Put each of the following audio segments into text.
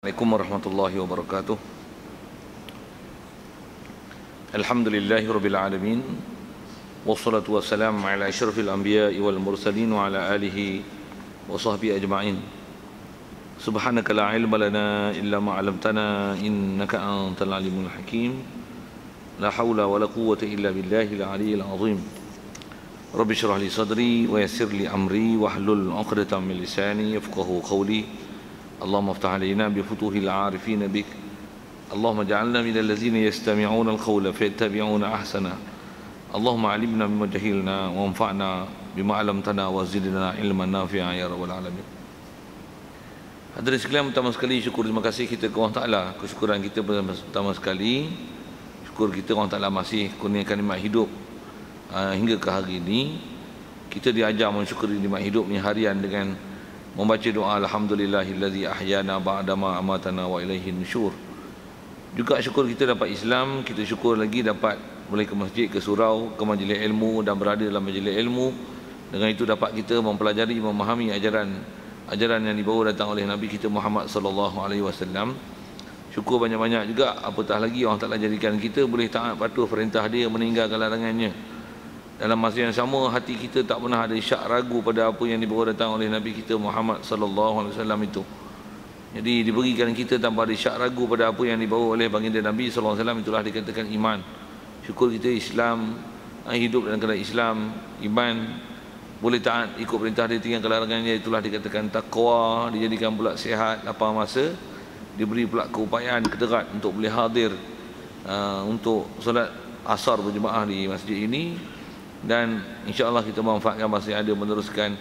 Assalamualaikum warahmatullahi wabarakatuh. Alhamdulillahi rabbil alamin. Wassalatu wassalamu ala asyrafil anbiya'i wal mursalin wa ala alihi wa sahbihi ajma'in. Subhanaka la ilma lana illa ma 'allamtana innaka antal alimul hakim. La haula wa la quwwata illa billahil aliyyil azim. Rabbi shrah li sadri wa yassir li amri wahlul 'uqdatam min lisani yafqahu qawli. اللهم افتح علينا بفتوح العارفين بك اللهم اجعلنا من الذين يستمعون القول فيتبعون احسنه اللهم علمنا بما جهلنا وانفعنا بما علمتنا وزدنا علما نافعا يا رب العالمين. Hadirin sekalian, pertama sekali syukur terima kasih kita kepada Allah Taala. Kesyukuran kita pertama sekali syukur kita Allah Taala masih kurniakan nikmat hidup hingga ke hari ini. Kita diajar mensyukuri nikmat hidup ni harian dengan membaca doa alhamdulillahillazi ahyana ba'dama amatana wa ilaihi nusyur. Juga syukur kita dapat Islam, kita syukur lagi dapat boleh ke masjid, ke surau, ke majlis ilmu dan berada dalam majlis ilmu. Dengan itu dapat kita mempelajari, memahami ajaran yang dibawa datang oleh Nabi kita Muhammad sallallahu alaihi wasallam. Syukur banyak-banyak juga apatah lagi Allah Taala jadikan kita boleh taat patuh perintah dia, meninggalkan larangannya. Dalam masa yang sama hati kita tak pernah ada syak ragu pada apa yang dibawa datang oleh Nabi kita Muhammad sallallahu alaihi wasallam itu. Jadi diberikan kita tanpa ada syak ragu pada apa yang dibawa oleh baginda Nabi sallallahu alaihi wasallam, itulah dikatakan iman. Syukur kita Islam, hidup dalam keadaan Islam, iman, boleh taat ikut perintah dia, tinggalkan larangannya, itulah dikatakan takwa. Dijadikan pula sihat lapang masa, diberi pula keupayaan keterat untuk boleh hadir untuk solat asar berjemaah di masjid ini. Dan insya-Allah kita manfaatkan masa yang ada meneruskan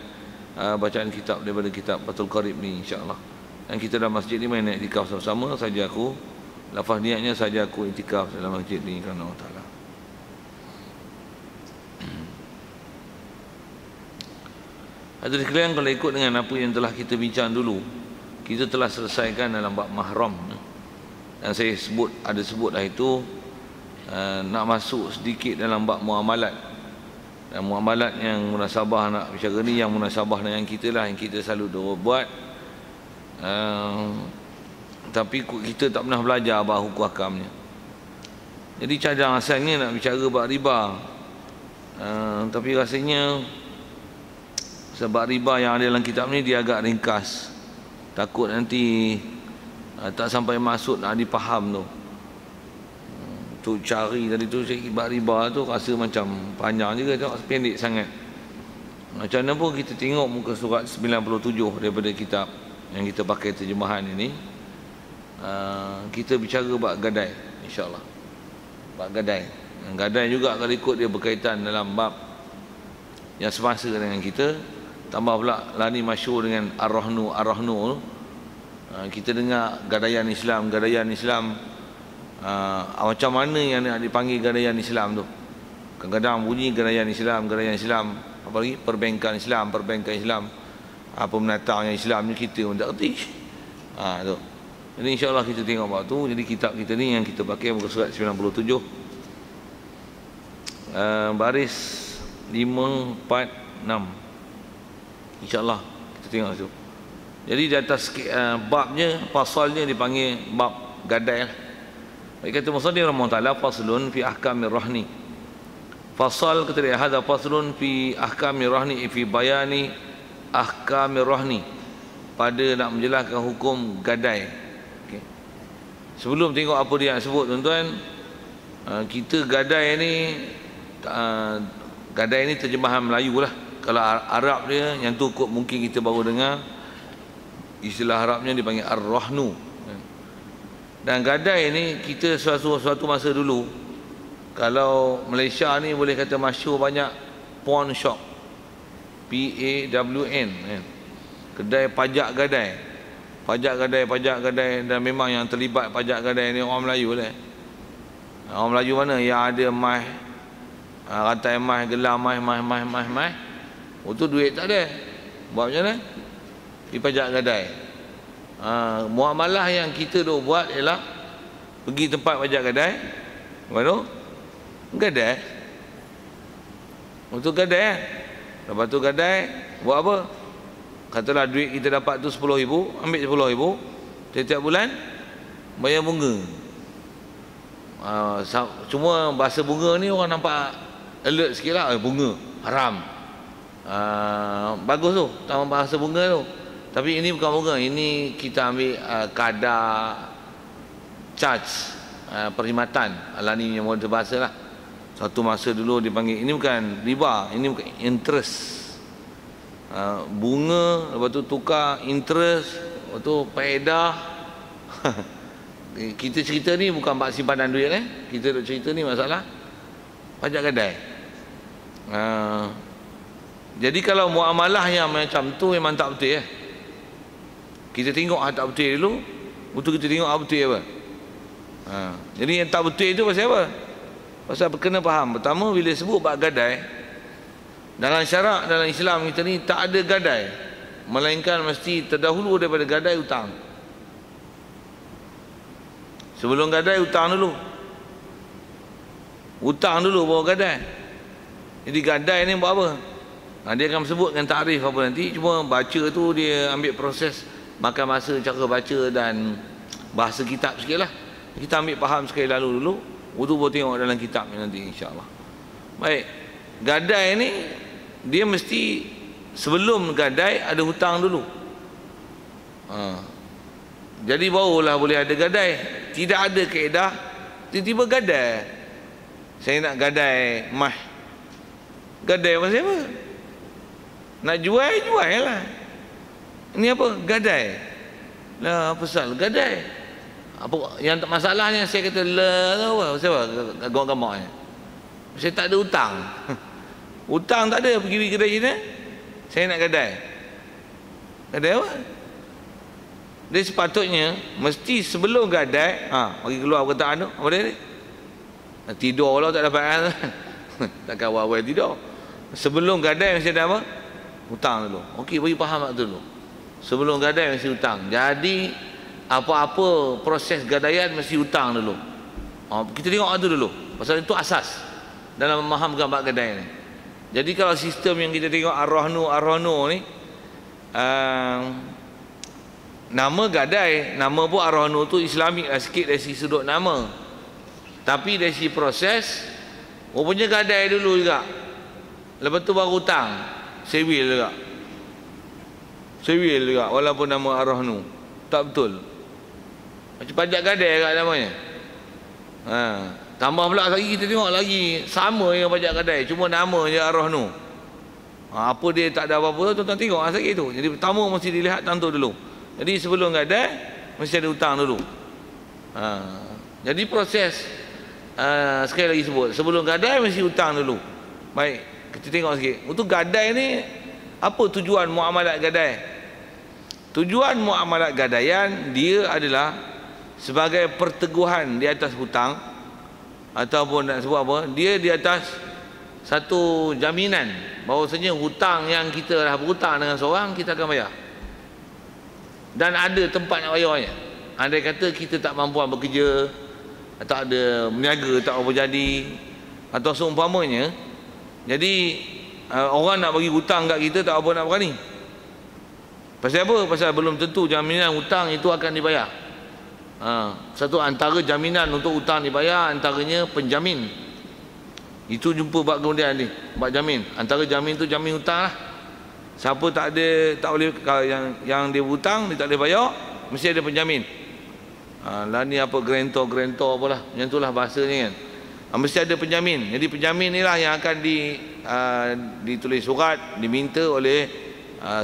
bacaan kitab daripada kitab Fathul Qarib ni insya-Allah. Dan kita dalam masjid ni main iktikaf sama-sama, saja aku lafaz niatnya saja aku iktikaf dalam masjid ni kerana Allah Taala. Hadirin sekalian, kalau ikut dengan apa yang telah kita bincang dulu, kita telah selesaikan dalam bab mahram. Dan saya ada sebut dah itu, nak masuk sedikit dalam bab muamalat. Dan muamalat yang munasabah nak bicara ni, yang munasabah dengan kita lah, yang kita selalu buat. Tapi kita tak pernah belajar bab hukum hakamnya. Jadi cadang asalnya nak bicara bab riba. Tapi rasanya sebab riba yang ada dalam kitab ni dia agak ringkas. Takut nanti tak sampai maksud nak dipaham tu. Tu cari tadi tu bab riba tu rasa macam panjang juga, tak pendek sangat. Macam mana pun kita tengok muka surat 97 daripada kitab yang kita pakai terjemahan ini. Kita bicara bab gadai insya-Allah. Bab gadai. Gadai juga kalau ikut dia berkaitan dalam bab yang semasa dengan kita. Tambah pula lani masyhur dengan ar-rahnu tu. Kita dengar gadaian Islam. Macam mana yang nak dipanggil gadaian Islam tu? Kadang-kadang bunyi gadaian Islam, apa lagi? Perbankan Islam. Apa menatangnya Islam ni kita pun tak erti. Tu. Jadi insya-Allah kita tengok bab tu. Jadi kitab kita ni yang kita pakai muka surat 97. Baris 5, 4, 6. Insya-Allah kita tengok tu. Jadi di atas babnya, pasalnya dipanggil bab gadai lah. Baik, kata musannif rahimahullah, faslun fi ahkamir rahni. Fasal kata dia, hadza faslun fi ahkamir rahni, fi bayani ahkamir rahni, pada nak menjelaskan hukum gadai. Okay. Sebelum tengok apa dia sebut tuan-tuan, kita gadai ni terjemahan Melayu lah. Kalau Arab dia yang tu mungkin kita baru dengar istilah Arabnya dipanggil ar-rahnu. Dan gadai ni kita suatu masa dulu, kalau Malaysia ni boleh kata masyhur banyak pawn shop, PAWN, kedai pajak gadai, dan memang yang terlibat pajak gadai ni orang Melayu lah. Orang Melayu mana yang ada emas, rantai emas, gelang emas. Tu duit tak ada, buat macam mana? Di pajak gadai. Muamalah yang kita buat ialah pergi tempat pajak gadai, gadai. Untuk gadai, lepas tu gadai buat apa? Katalah duit kita dapat tu 10,000, ambil 10,000, Tiap-tiap bulan bayar bunga. Cuma bahasa bunga ni orang nampak alert sikit lah. Bunga haram. Bagus tu tahu bahasa bunga tu. Tapi ini bukan bunga. Ini kita ambil kadar charge, perkhidmatan. Ni yang model bahasa lah. Satu masa dulu dipanggil, ini bukan riba, ini bukan interest. Bunga, lepas tu tukar interest, lepas tu faedah. Kita cerita ni bukan bab simpanan duit Kita duk cerita ni masalah pajak gadai. Jadi kalau muamalah yang macam tu memang tak betul Kita tengok tak betul dulu, betul kita tengok betul apa. Jadi yang tak betul itu pasal apa? Pasal kena faham. Pertama, bila sebut bab gadai, dalam syarak dalam Islam kita ni tak ada gadai, melainkan mesti terdahulu daripada gadai hutang. Sebelum gadai hutang dulu. Hutang dulu baru gadai. Jadi gadai ni buat apa? Dia akan sebut dengan takrif apa nanti. Cuma baca tu dia ambil proses makan masa cara baca dan bahasa kitab sikit lah. Kita ambil faham sekali lalu dulu, baru tengok dalam kitab nanti insyaAllah. Baik, gadai ni dia mesti sebelum gadai ada hutang dulu. Jadi barulah boleh ada gadai. Tidak ada kaedah tiba-tiba gadai. Saya nak gadai mah. Gadai pasal apa? Nak jual lah. Ini apa? Gadai. Lah pasal gadai. Apa yang tak masalahnya saya kata lah apa? Pasal apa? Gamak-gamaknya. Saya tak ada hutang. Hutang tak ada, pergi kedai sini. Saya nak gadai. Gadai apa? Dia sepatutnya mesti sebelum gadai, bagi keluar perkataan tu, apa dia ni? Tidur lah tak dapat. Takkan awal-awal tidur. Sebelum gadai mesti ada apa? Hutang dulu. Okey, bagi faham tu dulu. Sebelum gadai mesti hutang. Jadi apa-apa proses gadaian mesti hutang dulu. Kita tengok tu dulu. Pasal itu asas dalam memahamkan bab gadai ni. Jadi kalau sistem yang kita tengok ar-rahnu ni, nama gadai, nama pun ar-rahnu tu Islamik lah sikit dari sudut nama. Tapi dari sisi proses, rupanya gadai dulu juga. Lepas tu baru hutang, sewil juga. Sewil juga walaupun nama ar-rahnu. Tak betul. Macam pajak gadai kat namanya. Tambah pula lagi kita tengok lagi sama dengan pajak gadai, cuma nama je ar-rahnu. Apa dia tak ada apa-apa tu, tuan-tuan tengok lagi tu. Jadi pertama mesti dilihat tentu dulu. Jadi sebelum gadai mesti ada hutang dulu. Jadi proses sekali lagi sebut, sebelum gadai mesti hutang dulu. Baik, kita tengok sikit. Untuk gadai ni, apa tujuan muamalat gadai? Tujuan muamalat gadaian dia adalah sebagai perteguhan di atas hutang, ataupun nak sebut apa, dia di atas satu jaminan bahawasanya hutang yang kita dah berhutang dengan seorang kita akan bayar, dan ada tempat nak bayarnya. Andai kata kita tak mampuan bekerja, tak ada meniaga, tak apa jadi, atau seumpamanya, jadi orang nak bagi hutang kat kita tak apa nak berani. Pasal apa? Pasal belum tentu jaminan hutang itu akan dibayar. Satu antara jaminan untuk hutang dibayar antaranya penjamin. Itu jumpa bab kemudian ni, bab jamin. Antara jamin tu jamin hutang lah. Siapa tak ada, tak boleh, yang dia hutang dia tak boleh bayar, mesti ada penjamin. Lah ni apa, grantor apalah, macam itulah bahasanya kan. Mesti ada penjamin. Jadi penjamin ni lah yang akan ditulis surat, diminta oleh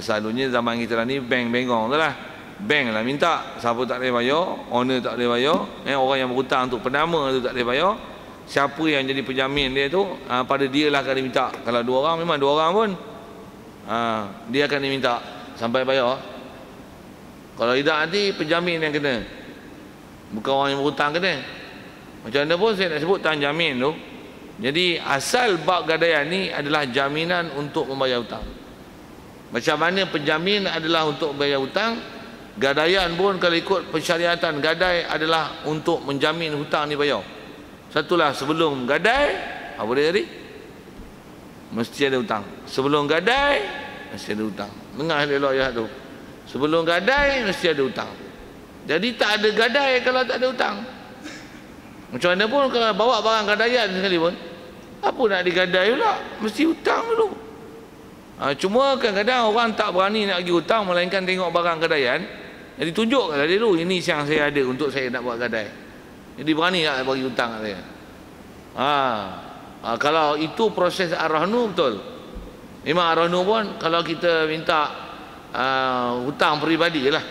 selalunya zaman kita lah ni bank bengong tu lah. Bank lah minta, siapa tak boleh bayar, owner tak boleh bayar, orang yang berhutang tu, penama tu tak boleh bayar, siapa yang jadi penjamin dia tu, pada dia lah akan diminta. Kalau dua orang, memang dua orang pun dia akan diminta sampai bayar. Kalau tidak nanti penjamin yang kena, bukan orang yang berhutang kena. Macam mana pun saya nak sebut tentang jamin tu. Jadi asal bab gadaian ni adalah jaminan untuk membayar hutang. Macam mana penjamin adalah untuk membayar hutang, gadaian pun kalau ikut pensyariatan gadai adalah untuk menjamin hutang dibayar. Satulah, sebelum gadai apa dia tadi? Mesti ada hutang. Sebelum gadai mesti ada hutang. Dengar elok ayat tu. Sebelum gadai mesti ada hutang. Jadi tak ada gadai kalau tak ada hutang. Macam mana pun kalau bawa barang gadaian sekali pun, apa nak digadai pula? Mesti hutang dulu. Cuma kadang-kadang orang tak berani nak pergi hutang, melainkan tengok barang gadaian. Jadi tunjukkanlah dia dulu, ini yang saya ada untuk saya nak buat gadai. Jadi berani nak bagi hutang kat saya. Kalau itu proses ar-rahnu betul. Memang ar-rahnu pun kalau kita minta hutang peribadi lah,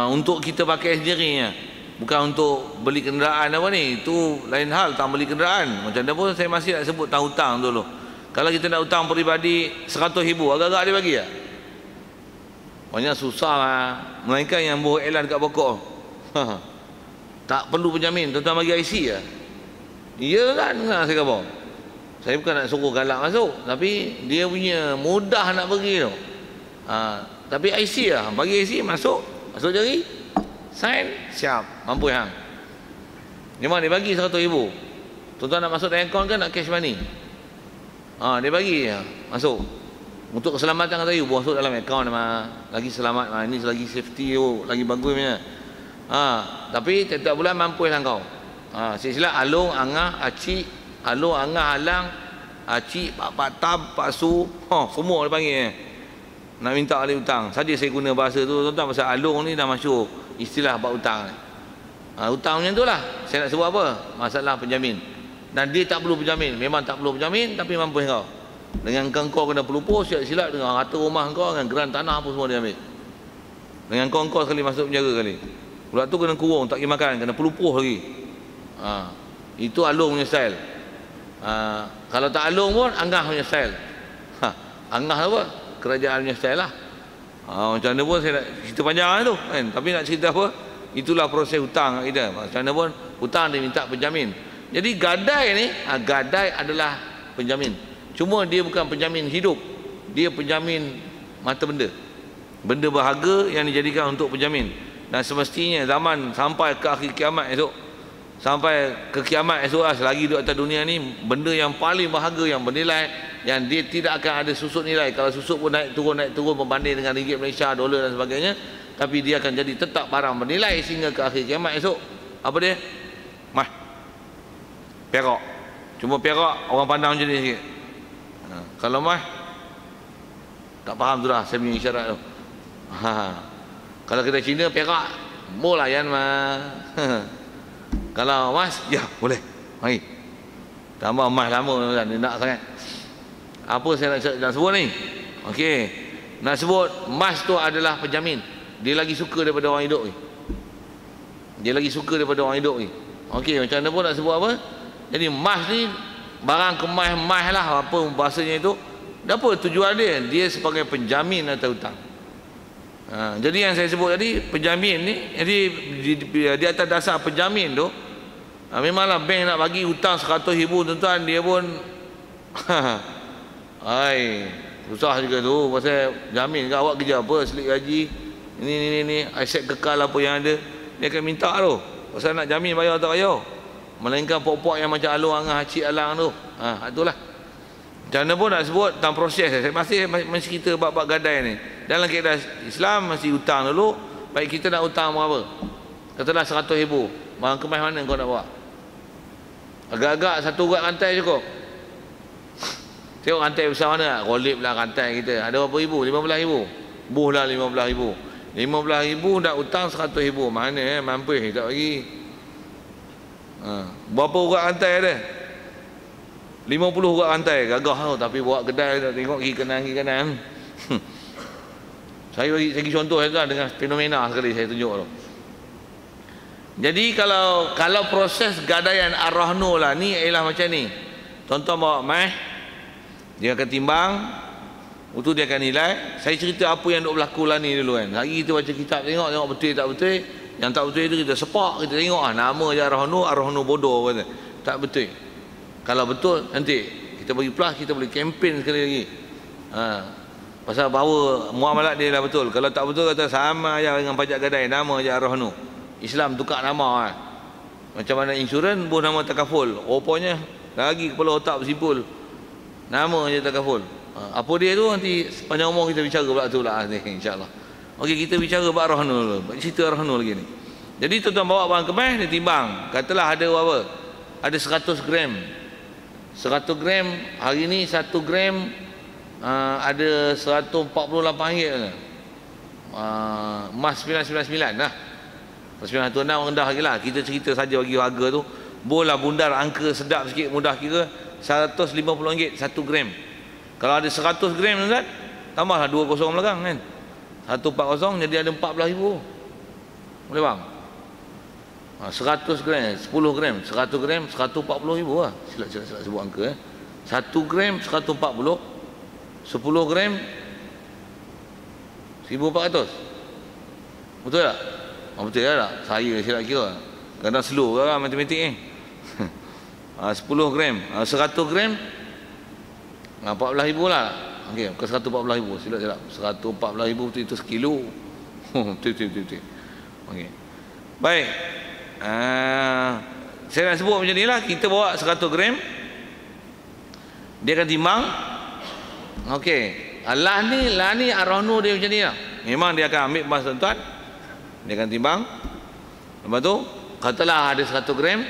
untuk kita pakai sendirinya, bukan untuk beli kenderaan apa ni, itu lain hal. Tak beli kenderaan macam mana pun saya masih nak sebut tentang hutang dulu. Kalau kita nak hutang peribadi 100,000, agak-agak dia bagi tak? Banyak susah lah. Melainkan yang buat iklan kat pokok tak perlu penjamin, tuan-tuan bagi IC lah. Ya kan, dengar saya kata. Saya bukan nak suruh galak masuk, tapi dia punya mudah nak pergi tu. Tapi IC lah, bagi IC masuk jari, sign, siap, mampu hang. Memang dia bagi 100,000. Tuan-tuan nak masuk dalam akaun kan, nak cash money, dia bagi masuk. Untuk keselamatan kata you, masuk dalam akaun lagi selamat, ini lagi safety, lagi bagus punya. Tapi setiap bulan mampu lah kau. Silap alung, angah, acik, alung, angah, alang, acik, pak tam, pak su, semua dia panggil. Nak minta alih hutang. Saja saya guna bahasa tu tuan-tuan, pasal alung ni dah masuk istilah bab hutang. Hutang macam tu lah. Saya nak sebut apa? Masalah penjamin. Dan dia tak perlu penjamin. Memang tak perlu penjamin, tapi mampu kau. Dengan kau kena pelupur, silap-silap dengan harta rumah kau, dengan geran tanah apa semua dia ambil. Dengan kau sekali masuk penjara kali. Pula tu kena kurung, tak pergi makan, kena pelupur lagi. Itu alung punya style. Kalau tak alung pun angah punya style. Angah apa? Kerajaan punya style lah. Macam mana pun saya nak cerita panjang tu kan? Tapi nak cerita apa? Itulah proses hutang kita. Macam mana pun hutang dia minta penjamin. Jadi gadai ni, gadai adalah penjamin. Cuma dia bukan penjamin hidup, dia penjamin mata benda, benda berharga yang dijadikan untuk penjamin. Dan semestinya zaman sampai ke akhir kiamat esok, sampai ke kiamat esok lah, selagi duduk atas dunia ni, benda yang paling berharga, yang bernilai, yang dia tidak akan ada susut nilai. Kalau susut pun naik turun berbanding dengan ringgit Malaysia, dolar dan sebagainya, tapi dia akan jadi tetap barang bernilai sehingga ke akhir kiamat esok. Apa dia? Perak. Cuma perak orang pandang macam ni sikit. Kalau tak faham tu lah saya punya isyarat tu. Kalau kita Cina perak, boleh layan Kalau emas, ya boleh, mari. Tambah emas lama kan, nak sangat. Apa saya nak sebut ni? Okey, nak sebut emas tu adalah penjamin. Dia lagi suka daripada orang hidup ni. Okey, macam mana pun nak sebut apa? Jadi emas ni barang kemas lah, apa bahasanya itu. Apa tujuan dia? Dia sebagai penjamin atau hutang. Jadi yang saya sebut tadi, penjamin ni, jadi di atas dasar penjamin tu, memanglah bank nak bagi hutang 100,000 tuan-tuan, dia pun susah juga tu. Pasal jamin kat awak kerja apa, selit gaji, ini aset kekal apa yang ada, dia akan minta tu. Pasal nak jamin bayar tak bayar. Melainkan pokok-pokok yang macam alung, angah, cik, alang tu. Itulah. Macam mana pun nak sebut tentang proses. Saya masih cerita bab-bab gadai ni. Dalam kaedah Islam mesti hutang dulu. Baik kita nak hutang berapa? Katalah 100,000. Barang kemas mana kau nak bawa? Agak-agak satu urat rantai cukup. Tengok rantai besar mana? Rolip lah rantai kita. Ada berapa ribu? 15,000. Buh lah 15,000. 15,000 nak hutang 100,000. Mana mampu tak bagi. Berapa urat rantai ada? 50 urat rantai. Gagah tau. Tapi bawa kedai tengok kiri kanan. Saya bagi contoh kan, dengan fenomena sekali saya tunjuk tu. Jadi kalau proses gadaian ar-rahnu lah ni ialah macam ni. Tuan-tuan bawa mai, dia akan timbang, itu dia akan nilai. Saya cerita apa yang duk berlaku lah ni dulu kan. Hari kita baca kitab, tengok betul tak betul. Yang tak betul itu kita sepak, kita tengok nama je ar-rahnu bodoh kata. Tak betul. Kalau betul nanti kita bagi plus, kita boleh kempen sekali lagi. Pasal bahawa muamalat dia dah betul. Kalau tak betul kata sama aja dengan pajak gadai, nama je ar-rahnu. Islam tukar nama Macam mana insurans buh nama takaful. Rupanya lagi kepala otak bersimpul, nama je takaful. Apa dia tu nanti sepanjang umur kita bicara pula tu lah insya-Allah. Okey, kita bicara bab Rahnul dulu. Cerita Rahnul lagi ni. Jadi tuan-tuan bawa barang kemas, dia timbang. Katalah ada apa? Ada 100 gram. 100 gram, hari ni 1 gram ada RM148. Emas 999 lah. 916 rendah lagi lah. Kita cerita saja bagi harga tu. Bola bundar angka sedap sikit, mudah kira. RM150 1 gram. Kalau ada 100 gram tuan, tambahlah 20 belakang kan. 140 jadi ada 14,000. Boleh bang? 100 gram, 10 gram, 100 gram 140,000 lah. Silap sebut angka 1 gram 140, 10 gram 1,400. Betul tak? Betul tak? Saya silap kira. Kadang slow kan matematik ni. 10 gram, 100 gram 14,000 lah. Okey, bukan 140,000. Silap. 140,000 itu sekilo. Betul. Okey. Baik. Saya nak sebut macam ni lah. Kita bawa 100 gram, dia akan timbang. Okey, lah ni Rahnul dia macam ni lah. Memang dia akan ambil emas tuan-tuan, dia akan timbang. Lepas tu katalah ada 100 gram,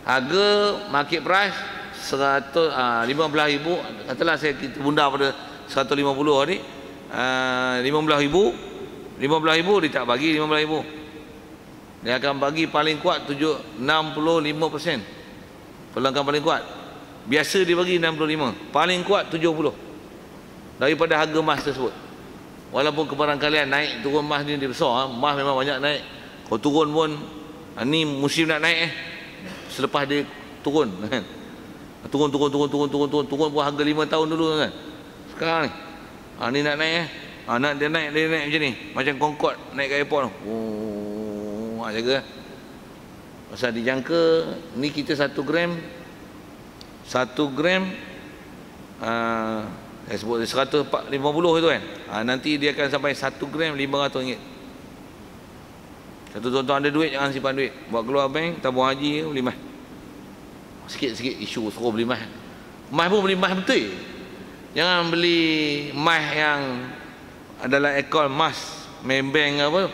harga market price 15,000. Katalah kita bundar pada 150 tadi, 15,000 dia tak bagi 15,000. Dia akan bagi paling kuat 65%. Pelanggan paling kuat. Biasa dia bagi 65. Paling kuat 70 daripada harga emas tersebut. Walaupun kebarangkalian naik turun emas ni dia besar, emas memang banyak naik. Kalau turun pun ni musim nak naik selepas dia turun kan. Turun pun harga 5 tahun dulu kan. Sekarang ni ni nak naik nak dia naik macam ni. Macam Concorde naik ke airport tu. Jaga. Pasal dijangka ni kita 1 gram saya sebut 150 itu kan. Nanti dia akan sampai 1 gram RM500. Satu tuan-tuan ada duit, jangan simpan duit. Buat keluar bank, tabung haji beli emas. Sikit-sikit isu suruh beli emas. Emas pun beli emas betul. Jangan beli emas yang adalah ekor emas main bank apa.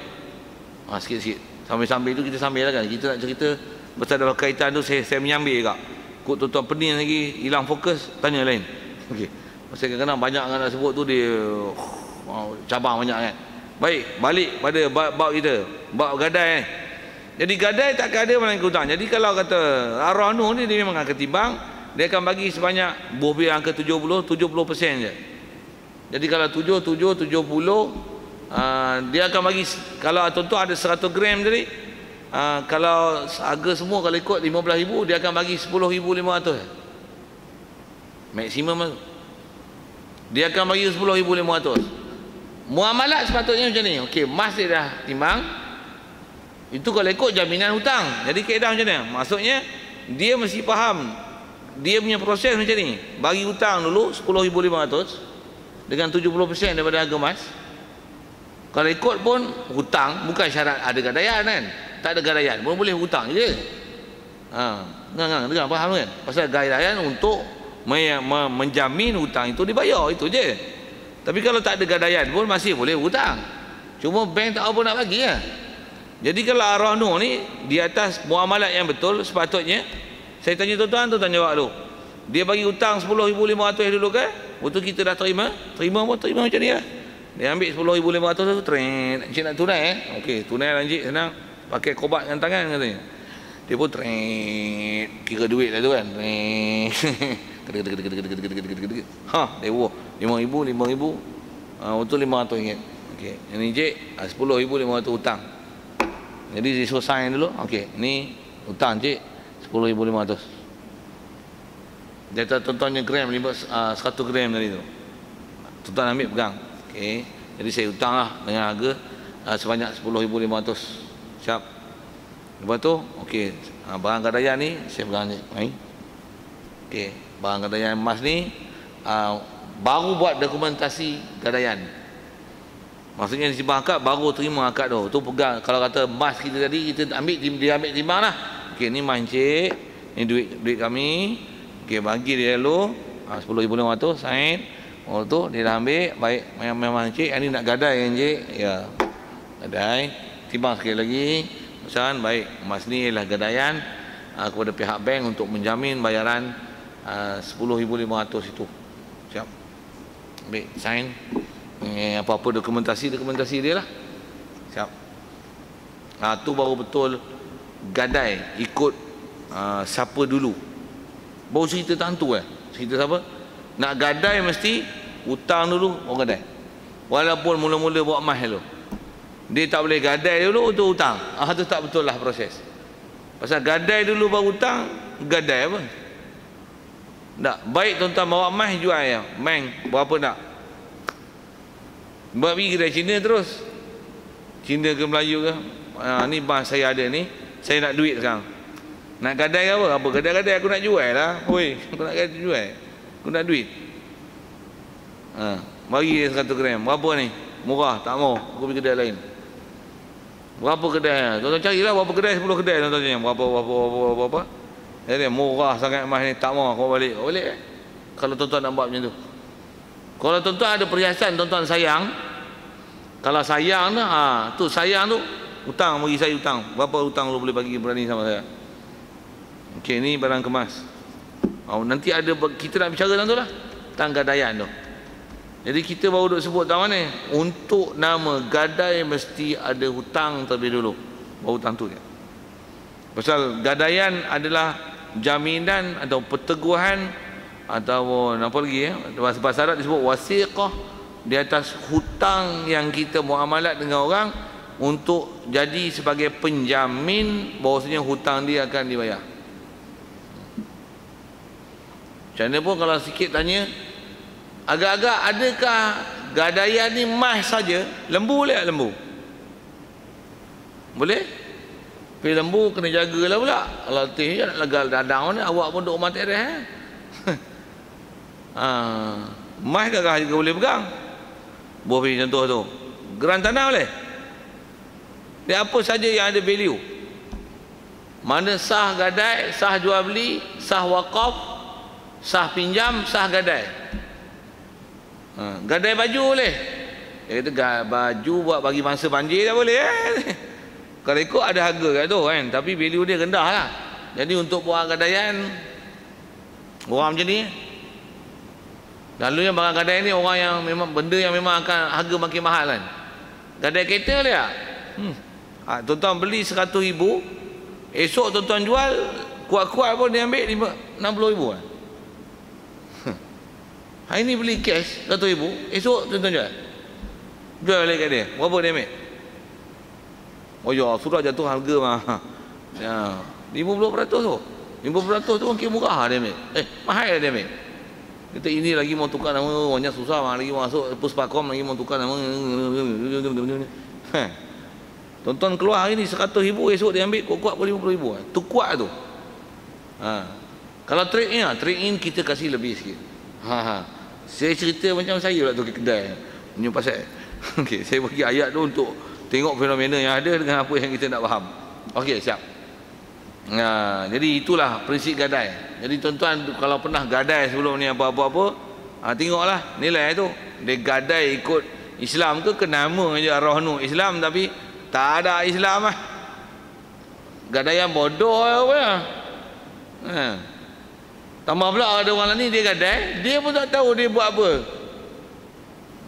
Sikit-sikit. Sambil-sambil tu kita sambil lah kan. Kita nak cerita pasal dalam kaitan tu saya menyambil juga. Kok tuan-tuan pening lagi, hilang fokus, tanya lain. Okey. Pasal kadang-kadang banyak yang nak sebut tu dia cabang banyak kan. Baik, balik pada bab kita. Bab gadai. Jadi gadai takkan ada melainkan hutang. Jadi kalau kata Rahnul ni dia memang akan timbang, dia akan bagi sebanyak buah biar angka 70% je. Jadi kalau 70 dia akan bagi, kalau tuan-tuan ada 100 gram tadi, kalau harga semua kalau ikut 15,000, dia akan bagi 10,500 maksimum. Dia akan bagi 10,500. Muamalat sepatutnya macam ni. Okey, emas dia dah timbang, itu kalau ikut jaminan hutang. Jadi kaedah macam ni, maksudnya dia mesti faham dia punya proses macam ni. Bagi hutang dulu 10,500 dengan 70% daripada harga emas. Kalau ikut pun hutang, bukan syarat ada gadaian kan. Tak ada gadaian pun boleh hutang je. Dengar faham kan? Pasal gadaian untuk menjamin hutang itu dibayar, itu je. Tapi kalau tak ada gadaian pun masih boleh hutang. Cuma bank tak apa nak bagi lah. Jadi kalau Rahnul ni di atas muamalat yang betul, sepatutnya saya tanya tuan-tuan jawab dulu. Dia bagi hutang 10,500 dulu kan? Betul kita dah terima macam ni lah. Dia ambil 10,500 tu trend. Encik nak tunai okey, tunai lah encik, senang. Pakai kobat dengan tangan katanya. Dia pun trend, kira duit lah tu kan. Dia buah 5,000 betul RM500. Okey, ini encik 10,500 hutang. Jadi dia suruh sign dulu. Okey, ni hutang encik 10,500. Dia tuan-tuannya gram 100 gram tadi tu. Tuan-tuan ambil pegang. Okey, jadi saya hutang lah dengan harga sebanyak 10,500. Siap. Lepas tu, okey, barang gadaian ni saya pegang ni. Okey, barang gadaian emas ni baru buat dokumentasi gadaian. Maksudnya simpan akad baru terima akad tu. Tu pegang. Kalau kata emas kita tadi kita ambil, dia ambil timbang lah. Okey, ni emas encik, ni duit kami. Okey, bagi dia dulu 10,500 sign. Oh tu dia dah ambil, baik memang encik, yang ni nak gadai encik. Ya. Gadai, timbang sekali lagi. Pesan baik, emas ni ialah gadaian kepada pihak bank untuk menjamin bayaran 10,500 itu. Siap. Ambil sign. Apa-apa dokumentasi dia lah. Siap. Tu baru betul gadai ikut siapa dulu. Baru cerita tentu cerita siapa? Nak gadai mesti hutang dulu orang gadai. Walaupun mula-mula buat emas dulu, dia tak boleh gadai dulu untuk hutang. Tu tak betul lah proses. Pasal gadai dulu baru hutang, gadai apa? Tak. Baik tuan-tuan bawa emas jual ya. Bank berapa nak? Buat pergi kedai Cina terus. Cina ke Melayu ke? Ni emas saya ada ni, saya nak duit sekarang. Nak gadai apa? Apa gadai-gadai, aku nak jual lah. Oi, aku nak gadai jual. Aku nak duit. Bagi dia 100 gram. Berapa ni? Murah, tak mau. Aku pergi kedai lain. Berapa kedai? Tuan-tuan carilah berapa kedai, 10 kedai tuan-tuan tanya. Berapa? Dia murah sangat emas ni, tak mau. Kau balik. Kalau tuan-tuan nak buat macam tu. Kalau tuan-tuan ada perhiasan tuan-tuan sayang, kalau sayang tu, tu sayang tu, hutang, bagi saya hutang. Berapa hutang lu boleh bagi berani sama saya? Okey, ni barang kemas. Nanti ada kita nak bicara tentang tu lah, tentang gadaian tu. Jadi kita baru duk sebut tahu ni, untuk nama gadai mesti ada hutang terlebih dulu. Baru hutang tu je. Pasal gadaian adalah jaminan atau perteguhan atau apa lagi bahasa Arab disebut wasiqah di atas hutang yang kita muamalat dengan orang, untuk jadi sebagai penjamin bahawasanya hutang dia akan dibayar. Macam mana pun kalau sikit tanya, agak-agak adakah gadaian ni emas saja? Lembu boleh tak lembu? Boleh? Tapi lembu kena jagalah pula. Kalau teh je nak legal dadang ni, awak pun duk rumah teres emas kakak juga boleh pegang. Buah pilih contoh tu. Geran tanah boleh? Dia apa saja yang ada value. Mana sah gadai, sah jual beli, sah wakaf, sah pinjam, sah gadai. Gadai baju boleh. Dia kata baju buat bagi mangsa banjir tak boleh Kalau ikut ada harga kat tu kan, tapi value dia rendah lah. Jadi untuk buat gadaian orang macam ni, lalunya barang gadai ni orang yang memang benda yang memang akan harga makin mahal kan. Gadai kereta boleh tak? Tuan-tuan beli 100,000, esok tuan-tuan jual kuat-kuat pun dia ambil 60,000 kan. Hari ni beli cash 100,000, esok tuan-tuan jual balik kat dia, berapa dia ambil? Oh ya, sudah jatuh harga mah. 50% tu. 50% tu mungkin murah dia ambil. Mahal dia ambil. Kita ini lagi mau tukar nama, orangnya susah, lagi mau masuk Puspakom lagi mau tukar nama. Tuan-tuan keluar hari ni 100,000, esok dia ambil kuat-kuat pun 50,000. Tu kuat tu. Kalau trade in kita kasih lebih sikit. Saya cerita macam saya lah tu ke kedai punya pasal. Okey, saya bagi ayat tu untuk tengok fenomena yang ada dengan apa yang kita nak faham. Okey, siap. Jadi itulah prinsip gadai. Jadi tuan-tuan kalau pernah gadai sebelum ni apa-apa, tengoklah nilai tu. Dia gadai ikut Islam ke nama je Ar-Rahnu Islam, tapi tak ada Islam lah. Gadaian bodoh apa. Tambah pula ada orang lain dia gadai, dia pun tak tahu dia buat apa.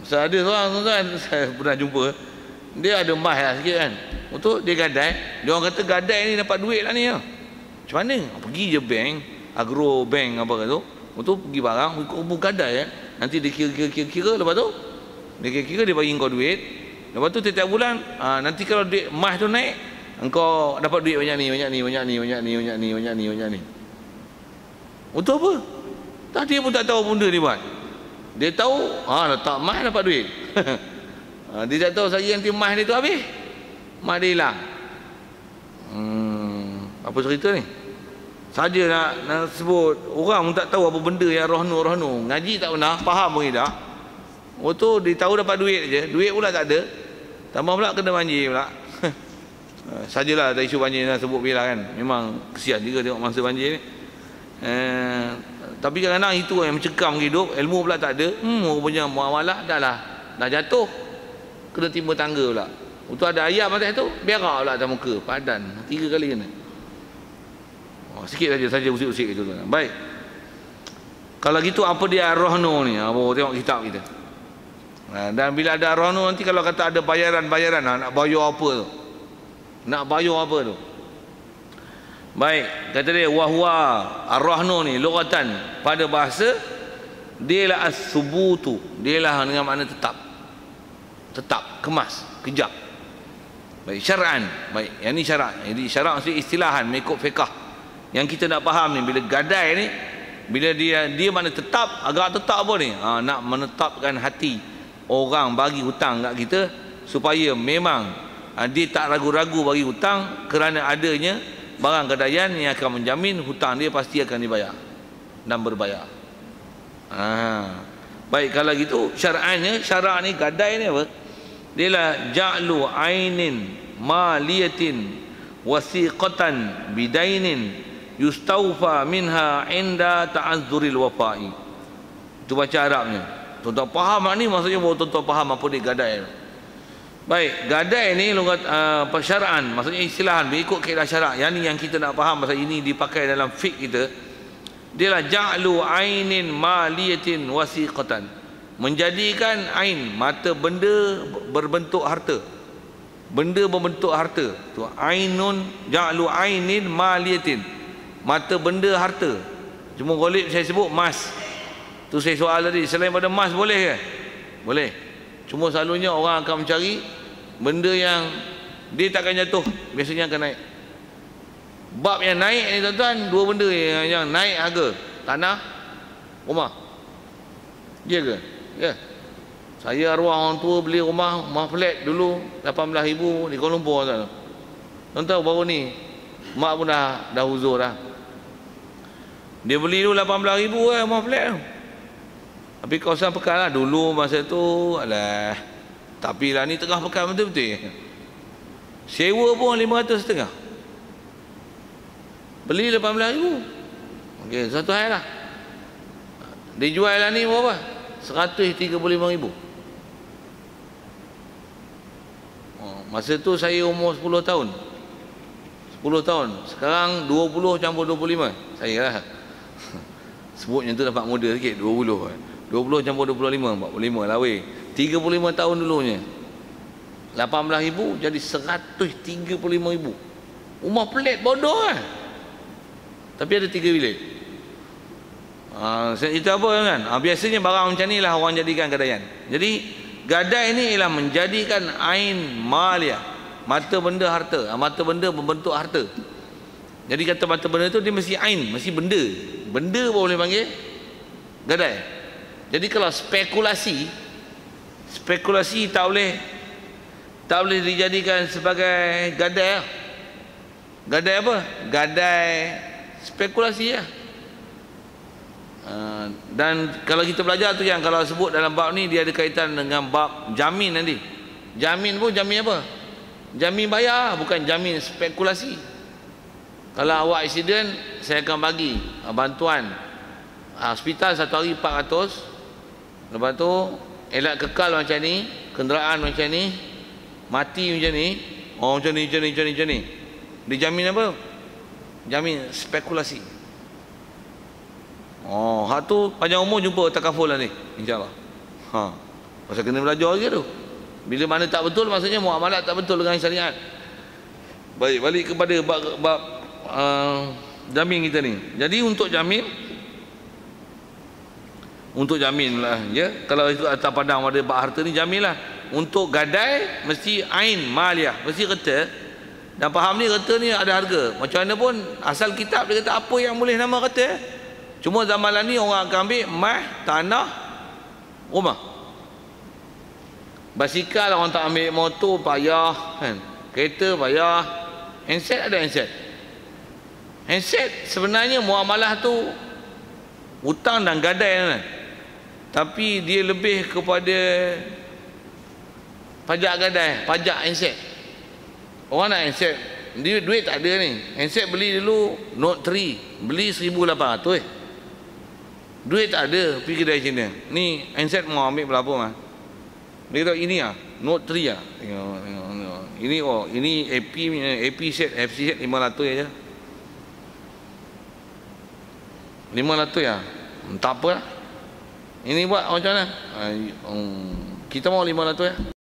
Saya ada seorang tuan-tuan, saya pernah jumpa, dia ada emas lah sikit kan. Untuk dia gadai, dia orang kata gadai ni dapat duit lah ni ya. Macam mana? Pergi je bank, agro bank apa kata tu, untuk pergi barang, ikut gadai nanti dia kira-kira, lepas tu dia kira-kira, dia bagi kau duit. Lepas tu setiap bulan, nanti kalau duit emas tu naik, engkau dapat duit banyak ni. Untuk apa? Tak, dia pun tak tahu benda dia buat. Dia tahu, letak emas dapat duit. Dia tak tahu saya nanti emas dia tu habis, emas dia hilang. Apa cerita ni? Saja nak sebut, orang pun tak tahu apa benda yang rohnu. Ngaji tak pernah, faham pun tidak. Tu dia tahu dapat duit je, duit pula tak ada. Tambah pula kena banjir pula. Sajalah ada isu banjir nak sebut bila kan. Memang kesian juga tengok masa banjir ni. Tapi kadang-kadang itu yang mencekam hidup, ilmu pula tak ada. Rupanya muamalah dah jatuh, kena timba tangga pula. Itu ada ayam atas tu, berak pula atas muka, padan 3 kali kena. Sikit saja usik-usik itu. Baik. Kalau gitu apa dia ar-rahnu ni? Tengok kitab kita. Dan bila ada ar-rahnu nanti kalau kata ada bayaran, nak bayar apa tu? Nak bayar apa tu? Baik, kata dia wahwa ar-rahnu ni lughatan pada bahasa dia lah as-subutu, dia lah dengan makna tetap, kemas, kejap. Baik, syar'an. Baik, yang ni syarak. Jadi syarak maksudnya istilahan mengikut fiqh. Yang kita nak faham ni, bila gadai ni, bila dia mana tetap, agak tetap apa ni? Nak menetapkan hati orang bagi hutang kat kita supaya memang dia tak ragu-ragu bagi hutang kerana adanya barang gadaian yang akan menjamin hutang dia pasti akan dibayar dan berbayar. Baik, kalau gitu syar'annya, syarak ni gadai ni apa? Dia lah ja'lu ainin maliyatin wasiqatan bidainin yustawfa minha inda ta'azzuril wafa'i. Itu baca Arabnya. Tuan-tuan faham ni, maksudnya baru tuan-tuan faham apa dia gadai. Baik, gadai ni syara'an, maksudnya istilahan mengikut kaedah syarak. Yang ni yang kita nak faham, pasal ini dipakai dalam fiqh kita. Dia lah ja'lu ainin maliyatin wasiqatan, menjadikan ain, mata benda berbentuk harta. Benda berbentuk harta. Tu ainun, ja'lu ainin maliyatin, mata benda harta. Cuma golib saya sebut emas. Tu saya soal tadi, selain pada emas boleh ke? Boleh. Cuma selalunya orang akan mencari benda yang dia takkan jatuh, biasanya akan naik. Bab yang naik ni tuan-tuan, 2 benda yang naik harga: tanah, rumah. Ya ke? Ya. Saya arwah orang tua beli rumah flat dulu 18,000 di Kuala Lumpur tuan. Tuan-tuan baru ni mak pun dah huzur dah. Dia beli dulu 18,000 rumah flat tu. Tapi kawasan Pekan lah dulu masa tu, alah. Tapi lah ni tengah Pekan betul-betul. Sewa pun 500 setengah. Beli 18,000. Okey, satu hal lah. Dijual lah ni berapa? 135,000. Masa tu saya umur 10 tahun. 10 tahun. Sekarang 20 campur 25. Saya lah. Sebutnya tu dapat muda sikit, 20. 20 campur 25, 45 lah weh. 35 tahun dulunya. 18,000 jadi 135,000. Rumah pelik bodoh kan. Tapi ada 3 bilik. Itu apa kan? Biasanya barang macam ni lah orang jadikan gadaian. Jadi gadai ni ialah menjadikan ain maliyah, mata benda harta. Mata benda berbentuk harta. Jadi kata mata benda tu dia mesti ain, mesti benda. Benda pun boleh panggil gadai. Jadi kalau spekulasi tak boleh dijadikan sebagai gadai. Gadai apa? Gadai spekulasi ya. Dan kalau kita belajar tu, yang kalau sebut dalam bab ni dia ada kaitan dengan bab jamin nanti. Jamin pun jamin apa? Jamin bayar, bukan jamin spekulasi. Kalau awak accident, saya akan bagi bantuan hospital 1 hari 400. Lepas tu elak kekal macam ni, kenderaan macam ni, mati macam ni, macam ni. Dijamin apa? Jamin spekulasi. Hak tu panjang umur jumpa takaful lah ni, insya-Allah. Pasal kena belajar lagi tu. Bila mana tak betul, maksudnya muamalat tak betul dengan syariat. Baik, balik kepada bab jamin kita ni. Jadi untuk jamin lah ya. Kalau itu atas padang pada bab harta ni, jamin lah. Untuk gadai mesti ain maliyah, mesti reta. Dan faham ni reta ni ada harga. Macam mana pun asal kitab dia kata apa yang boleh nama reta. Cuma zaman ni orang akan ambil emas, tanah, rumah. Basikal orang tak ambil, motor payah kan. Kereta payah. Handset ada handset. Handset sebenarnya muamalah tu hutang dan gadai kan. Tapi dia lebih kepada pajak gadai, pajak handset. Orang nak handset duit tak ada ni. Handset beli dulu Note 3, beli 1,800. Duit tak ada, pergi kedai Cina. Ni handset mau ambil berapa mah? Dia kata ini Note 3 Tengok. Ini AP set, FC set 500 aja. 500 tak apa lah. Ini buat macam mana? Kita mau 500